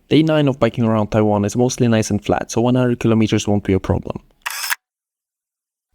Day 9 of biking around Taiwan is mostly nice and flat, so 100 kilometers won't be a problem.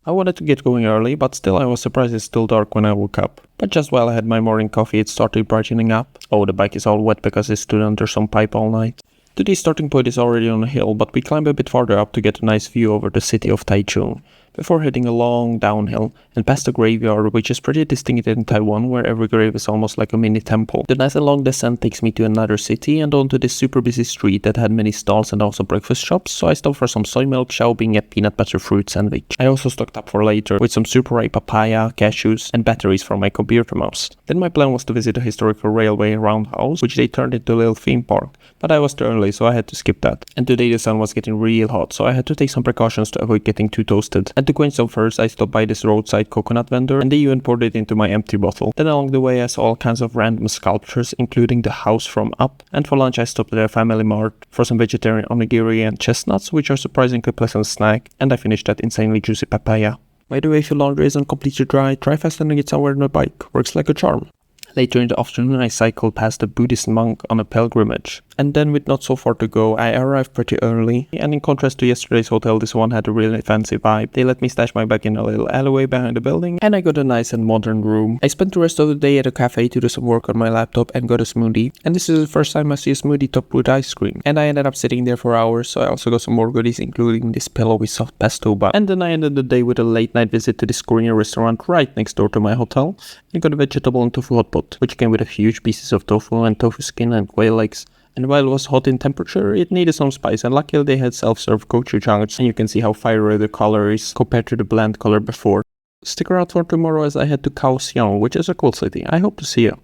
I wanted to get going early, but still I was surprised it's still dark when I woke up. But just while I had my morning coffee, it started brightening up. Oh, the bike is all wet because it stood under some pipe all night. Today's starting point is already on a hill, but we climb a bit farther up to get a nice view over the city of Taichung, before heading a long downhill and past a graveyard, which is pretty distinctive in Taiwan, where every grave is almost like a mini temple. The nice and long descent takes me to another city and onto this super busy street that had many stalls and also breakfast shops, so I stopped for some soy milk, xiaobing, and peanut butter fruit sandwich. I also stocked up for later with some super ripe papaya, cashews, and batteries for my computer mouse. Then my plan was to visit a historical railway roundhouse, which they turned into a little theme park, but I was too early, so I had to skip that. And today the sun was getting real hot, so I had to take some precautions to avoid getting too toasted. And to quench some thirst, I stopped by this roadside coconut vendor, and they even poured it into my empty bottle. Then along the way I saw all kinds of random sculptures, including the house from Up, and for lunch I stopped at a family mart for some vegetarian onigiri and chestnuts, which are surprisingly pleasant snack, and I finished that insanely juicy papaya. By the way, if your laundry isn't completely dry, try fastening it somewhere on a bike, works like a charm. Later in the afternoon I cycled past a Buddhist monk on a pilgrimage. And then with not so far to go, I arrived pretty early, and in contrast to yesterday's hotel, this one had a really fancy vibe. They let me stash my bag in a little alleyway behind the building, and I got a nice and modern room. I spent the rest of the day at a cafe to do some work on my laptop and got a smoothie, and this is the first time I see a smoothie topped with ice cream. And I ended up sitting there for hours, so I also got some more goodies, including this pillowy soft pesto bun. And then I ended the day with a late night visit to this Korean restaurant right next door to my hotel, and got a vegetable and tofu hot pot, which came with a huge pieces of tofu and tofu skin and quail legs. And while it was hot in temperature, it needed some spice, and luckily they had self-serve gochujang, and you can see how fiery the color is compared to the bland color before. Stick around for tomorrow as I head to Kaohsiung, which is a cool city. I hope to see you.